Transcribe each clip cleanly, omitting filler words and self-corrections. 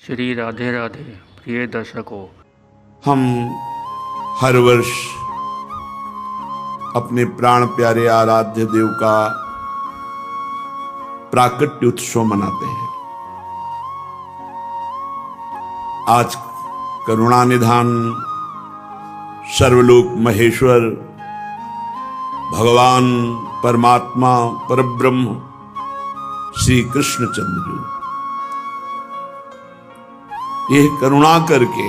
श्री राधे राधे प्रिय दर्शकों, हम हर वर्ष अपने प्राण प्यारे आराध्य देव का प्राकट्य उत्सव मनाते हैं। आज करुणा निधान सर्वलोक महेश्वर भगवान परमात्मा परब्रह्म श्री कृष्णचंद्र जी यह करुणा करके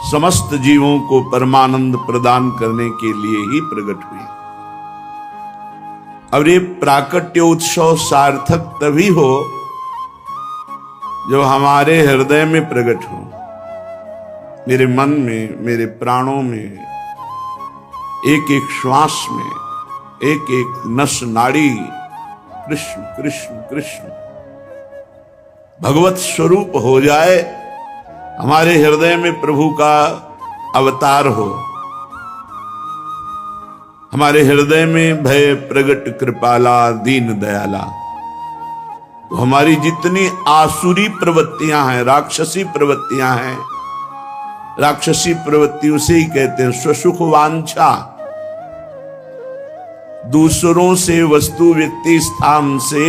समस्त जीवों को परमानंद प्रदान करने के लिए ही प्रकट हुए। और ये प्राकट्य उत्सव सार्थक तभी हो जो हमारे हृदय में प्रकट हो, मेरे मन में, मेरे प्राणों में, एक एक श्वास में, एक एक नस नाड़ी कृष्ण कृष्ण कृष्ण भगवत स्वरूप हो जाए, हमारे हृदय में प्रभु का अवतार हो, हमारे हृदय में भय प्रगट कृपाला दीन दयाला। तो हमारी जितनी आसुरी प्रवृत्तियां हैं, राक्षसी प्रवृत्तियां हैं, राक्षसी प्रवृत्ति उसे ही कहते हैं स्वसुख वांछा, दूसरों से वस्तु व्यक्ति स्थान से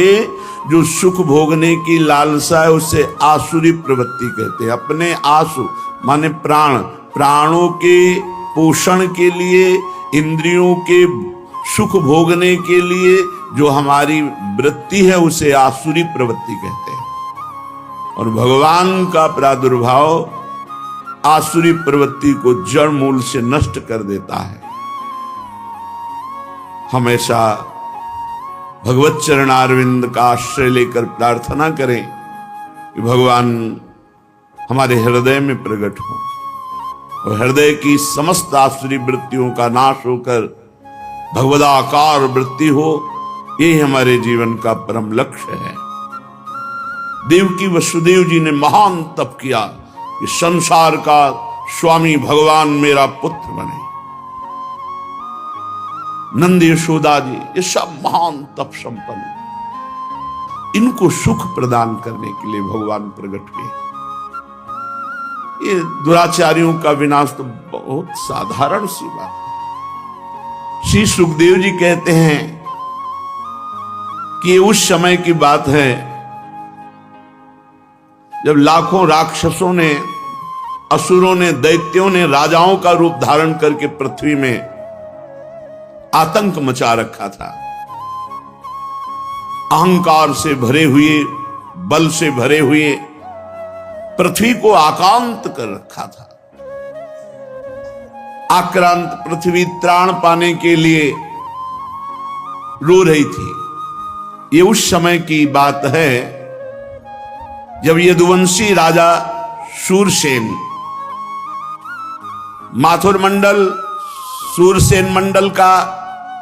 जो सुख भोगने की लालसा है उसे आसुरी प्रवृत्ति कहते हैं। अपने आसु माने प्राण, प्राणों के पोषण के लिए, इंद्रियों के सुख भोगने के लिए जो हमारी वृत्ति है उसे आसुरी प्रवृत्ति कहते हैं। और भगवान का प्रादुर्भाव आसुरी प्रवृत्ति को जड़ मूल से नष्ट कर देता है। हमेशा भगवत चरणारविंद का आश्रय लेकर प्रार्थना करें कि भगवान हमारे हृदय में प्रकट हो और हृदय की समस्त आसुरी वृत्तियों का नाश होकर भगवदाकार वृत्ति हो। यही हमारे जीवन का परम लक्ष्य है। देवकी वसुदेव जी ने महान तप किया कि संसार का स्वामी भगवान मेरा पुत्र बने। नंद यशोदा जी ये सब महान तप संपन्न, इनको सुख प्रदान करने के लिए भगवान प्रकट हुए। ये दुराचारियों का विनाश तो बहुत साधारण सी बात है। श्री सुखदेव जी कहते हैं कि ये उस समय की बात है जब लाखों राक्षसों ने, असुरों ने, दैत्यों ने राजाओं का रूप धारण करके पृथ्वी में आतंक मचा रखा था। अहंकार से भरे हुए, बल से भरे हुए पृथ्वी को आक्रांत कर रखा था। आक्रांत पृथ्वी त्राण पाने के लिए रो रही थी। ये उस समय की बात है जब यदुवंशी राजा शूरसेन माथुर मंडल, शूरसेन मंडल का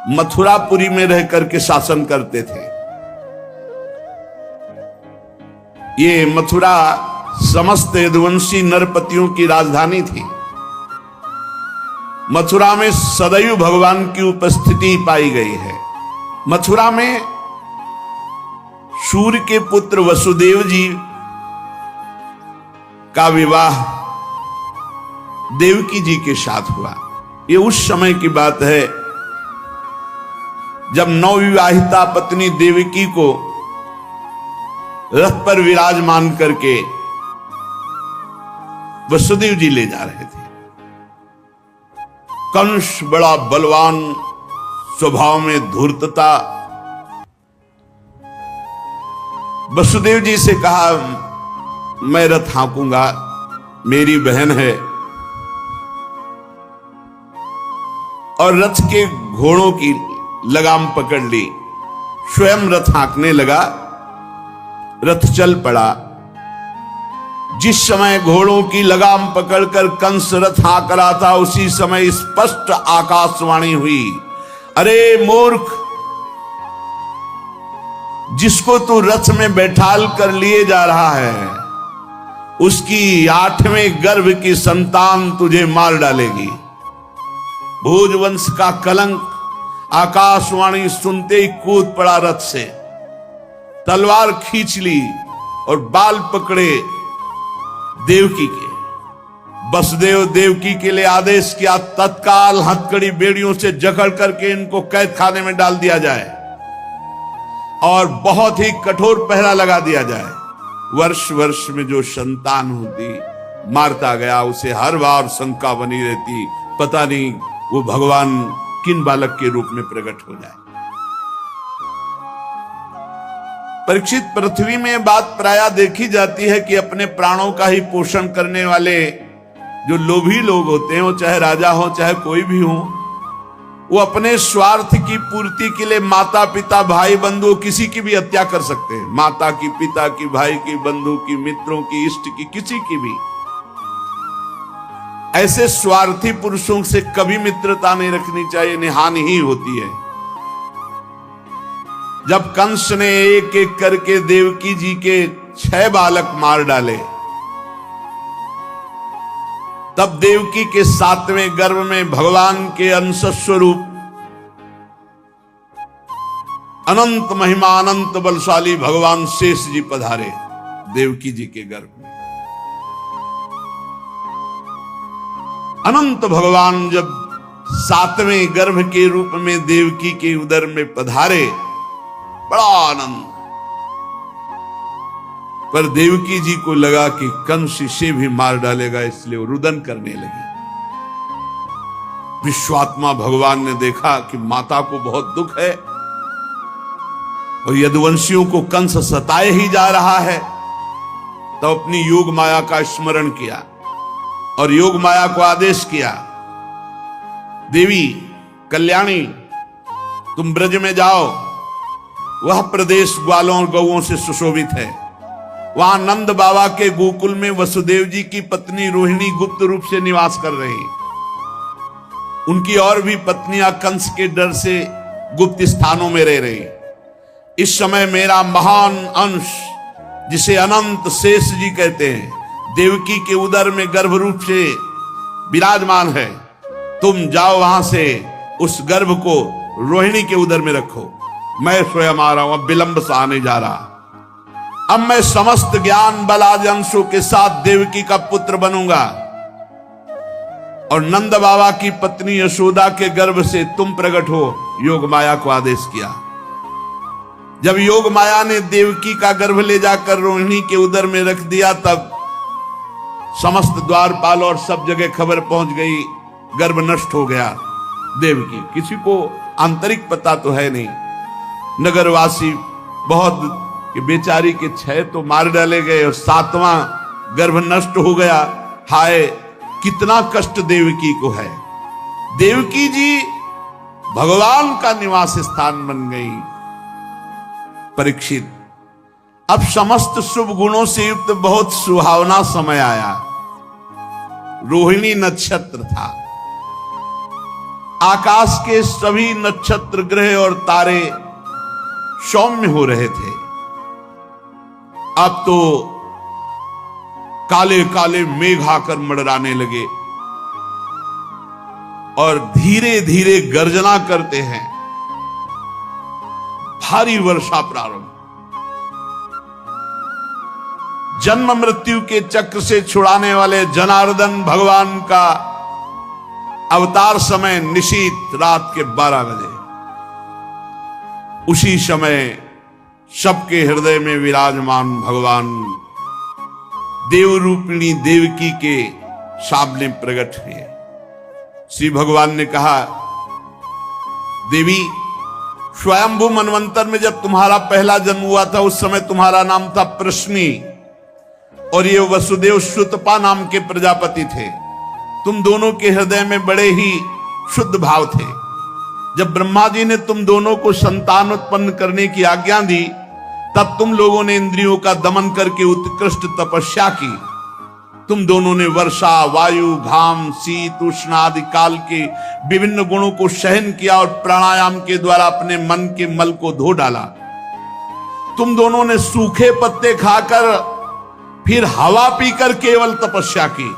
मथुरापुरी में रह करके शासन करते थे। ये मथुरा समस्त यदुवंशी नरपतियों की राजधानी थी। मथुरा में सदैव भगवान की उपस्थिति पाई गई है। मथुरा में सूर्य के पुत्र वसुदेव जी का विवाह देवकी जी के साथ हुआ। ये उस समय की बात है जब नवविवाहिता पत्नी देवकी को रथ पर विराजमान करके वसुदेव जी ले जा रहे थे। कंस बड़ा बलवान, स्वभाव में धूर्तता, वसुदेव जी से कहा मैं रथ हाँकूंगा, मेरी बहन है। और रथ के घोड़ों की लगाम पकड़ ली, स्वयं रथ हाँकने लगा। रथ चल पड़ा। जिस समय घोड़ों की लगाम पकड़कर कंस रथ हाँक रहा था उसी समय स्पष्ट आकाशवाणी हुई, अरे मूर्ख, जिसको तू रथ में बैठाल कर लिए जा रहा है उसकी 8वें गर्भ की संतान तुझे मार डालेगी। भोजवंश का कलंक। आकाशवाणी सुनते ही कूद पड़ा रथ से, तलवार खींच ली और बाल पकड़े देवकी के वसुदेव देवकी के लिए आदेश किया, तत्काल हथकड़ी बेड़ियों से जकड़ करके इनको कैद खाने में डाल दिया जाए और बहुत ही कठोर पहरा लगा दिया जाए। वर्ष वर्ष में जो संतान होती मारता गया, उसे हर बार शंका बनी रहती, पता नहीं वो भगवान किन बालक के रूप में प्रकट हो जाए। परीक्षित, पृथ्वी में बात प्रायः देखी जाती है कि अपने प्राणों का ही पोषण करने वाले जो लोभी लोग होते हैं, वो चाहे राजा हो चाहे कोई भी हो, वो अपने स्वार्थ की पूर्ति के लिए माता पिता भाई बंधु किसी की भी हत्या कर सकते हैं। माता की, पिता की, भाई की, बंधु की, मित्रों की, इष्ट की, किसी की भी। ऐसे स्वार्थी पुरुषों से कभी मित्रता नहीं रखनी चाहिए, नहीं हानि ही होती है। जब कंस ने एक एक करके देवकी जी के 6 बालक मार डाले, तब देवकी के 7वें गर्भ में भगवान के अंश स्वरूप अनंत महिमा अनंत बलशाली भगवान शेष जी पधारे देवकी जी के गर्भ में। अनंत भगवान जब 7वें गर्भ के रूप में देवकी के उदर में पधारे, बड़ा आनंद। पर देवकी जी को लगा कि कंस इसे भी मार डालेगा, इसलिए वो रुदन करने लगी। विश्वात्मा भगवान ने देखा कि माता को बहुत दुख है और यदुवंशियों को कंस सताए ही जा रहा है, तो अपनी योग माया का स्मरण किया और योग माया को आदेश किया, देवी कल्याणी, तुम ब्रज में जाओ, वह प्रदेश ग्वालों और गौओं से सुशोभित है। वहां नंद बाबा के गोकुल में वसुदेव जी की पत्नी रोहिणी गुप्त रूप से निवास कर रही। उनकी और भी पत्नियां कंस के डर से गुप्त स्थानों में रह रही। इस समय मेरा महान अंश, जिसे अनंत शेष जी कहते हैं, देवकी के उदर में गर्भ रूप से विराजमान है। तुम जाओ वहां से उस गर्भ को रोहिणी के उदर में रखो। मैं स्वयं आ रहा हूं, अब विलंब से आने जा रहा। अब मैं समस्त ज्ञान बल आदि अंशों के साथ देवकी का पुत्र बनूंगा और नंद बाबा की पत्नी यशोदा के गर्भ से तुम प्रकट हो। योग माया को आदेश किया। जब योग माया ने देवकी का गर्भ ले जाकर रोहिणी के उदर में रख दिया, तब समस्त द्वारपाल और सब जगह खबर पहुंच गई, गर्भ नष्ट हो गया देवकी। किसी को आंतरिक पता तो है नहीं। नगरवासी बहुत कि बेचारी के 6 तो मार डाले गए और 7वां गर्भ नष्ट हो गया। हाय, कितना कष्ट देवकी को है। देवकी जी भगवान का निवास स्थान बन गई। परीक्षित, अब समस्त शुभ गुणों से युक्त बहुत सुहावना समय आया। रोहिणी नक्षत्र था। आकाश के सभी नक्षत्र, ग्रह और तारे सौम्य हो रहे थे। अब तो काले काले मेघ आकर मंडराने लगे और धीरे धीरे गर्जना करते हैं। भारी वर्षा प्रारंभ। जन्म मृत्यु के चक्र से छुड़ाने वाले जनार्दन भगवान का अवतार समय निशीत रात के 12 बजे। उसी समय सबके हृदय में विराजमान भगवान देवरूपिणी देवकी के सामने प्रकट हुए। श्री भगवान ने कहा, देवी, स्वयंभू मनवंतर में जब तुम्हारा पहला जन्म हुआ था, उस समय तुम्हारा नाम था प्रश्नी और ये वसुदेव श्रुतपा नाम के प्रजापति थे। तुम दोनों के हृदय में बड़े ही शुद्ध भाव थे। जब ब्रह्मा जी ने तुम दोनों को संतान उत्पन्न करने की आज्ञा दी, तब तुम लोगों ने इंद्रियों का दमन करके उत्कृष्ट तपस्या की। तुम दोनों ने वर्षा, वायु, घाम, शीत, उष्ण आदि काल के विभिन्न गुणों को सहन किया और प्राणायाम के द्वारा अपने मन के मल को धो डाला। तुम दोनों ने सूखे पत्ते खाकर फिर हवा पीकर केवल तपस्या की।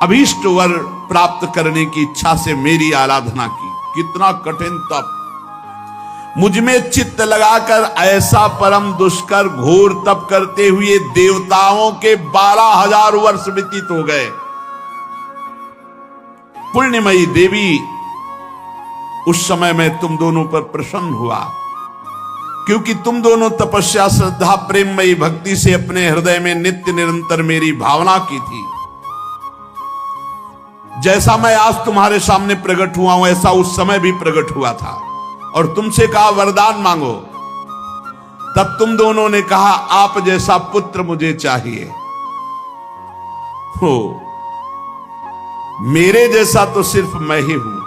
अभीष्ट वर प्राप्त करने की इच्छा से मेरी आराधना की। कितना कठिन तप। मुझ में चित्त लगाकर ऐसा परम दुष्कर घोर तप करते हुए देवताओं के 12,000 वर्ष व्यतीत हो गए। पुण्यमयी देवी उस समय में तुम दोनों पर प्रसन्न हुआ, क्योंकि तुम दोनों तपस्या श्रद्धा प्रेममयी भक्ति से अपने हृदय में नित्य निरंतर मेरी भावना की थी। जैसा मैं आज तुम्हारे सामने प्रकट हुआ हूं ऐसा उस समय भी प्रकट हुआ था, और तुमसे कहा वरदान मांगो। तब तुम दोनों ने कहा आप जैसा पुत्र मुझे चाहिए। हो मेरे जैसा तो सिर्फ मैं ही हूं,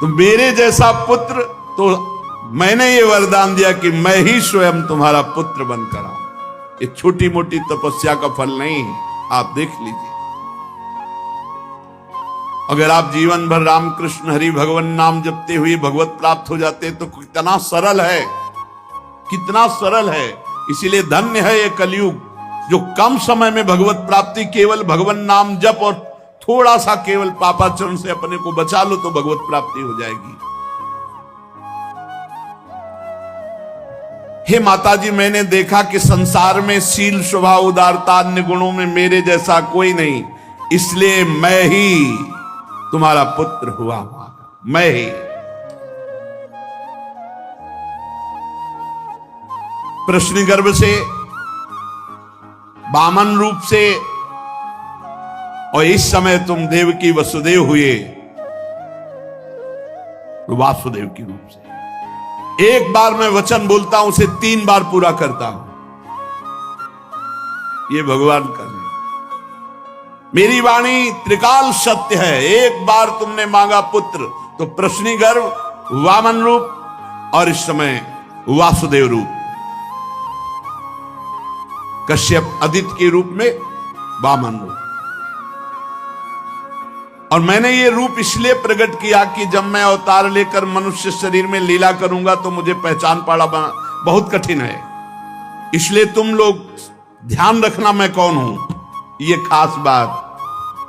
तो मेरे जैसा पुत्र, तो मैंने ये वरदान दिया कि मैं ही स्वयं तुम्हारा पुत्र बनकर आऊं। ये छोटी मोटी तपस्या का फल नहीं, आप देख लीजिए। अगर आप जीवन भर रामकृष्ण हरि भगवान नाम जपते हुए भगवत प्राप्त हो जाते तो कितना सरल है, कितना सरल है। इसीलिए धन्य है ये कलयुग जो कम समय में भगवत प्राप्ति, केवल भगवान नाम जप और थोड़ा सा केवल पापाचरण से अपने को बचा लो तो भगवत प्राप्ति हो जाएगी। हे माता जी, मैंने देखा कि संसार में शील स्वभाव उदारता अन्य गुणों में मेरे जैसा कोई नहीं, इसलिए मैं ही तुम्हारा पुत्र हुआ, मैं ही। प्रश्न गर्भ से, वामन रूप से, और इस समय तुम देवकी वसुदेव हुए वासुदेव के रूप से। एक बार मैं वचन बोलता हूं उसे 3 बार पूरा करता हूं, ये भगवान कर रहे। मेरी वाणी त्रिकाल सत्य है। एक बार तुमने मांगा पुत्र तो प्रश्नी गर्भ, वामन रूप और इस समय वासुदेव रूप, कश्यप आदित्य के रूप में वामन रूप। और मैंने ये रूप इसलिए प्रकट किया कि जब मैं अवतार लेकर मनुष्य शरीर में लीला करूंगा तो मुझे पहचान पाना बहुत कठिन है। इसलिए तुम लोग ध्यान रखना मैं कौन हूं। ये खास बात,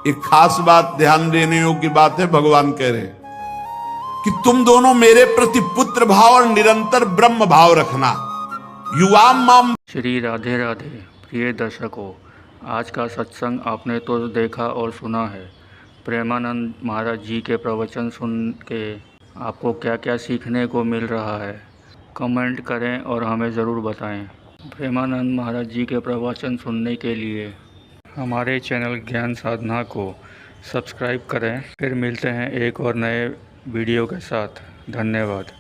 एक खास बात ध्यान देने योग्य बात है। भगवान कह रहे कि तुम दोनों मेरे प्रति पुत्र भाव और निरंतर ब्रह्म भाव रखना। युवाम माम। श्री राधे राधे। प्रिय दर्शकों, आज का सत्संग आपने तो देखा और सुना है। प्रेमानंद महाराज जी के प्रवचन सुन के आपको क्या क्या सीखने को मिल रहा है, कमेंट करें और हमें ज़रूर बताएं। प्रेमानंद महाराज जी के प्रवचन सुनने के लिए हमारे चैनल ज्ञान साधना को सब्सक्राइब करें। फिर मिलते हैं एक और नए वीडियो के साथ। धन्यवाद।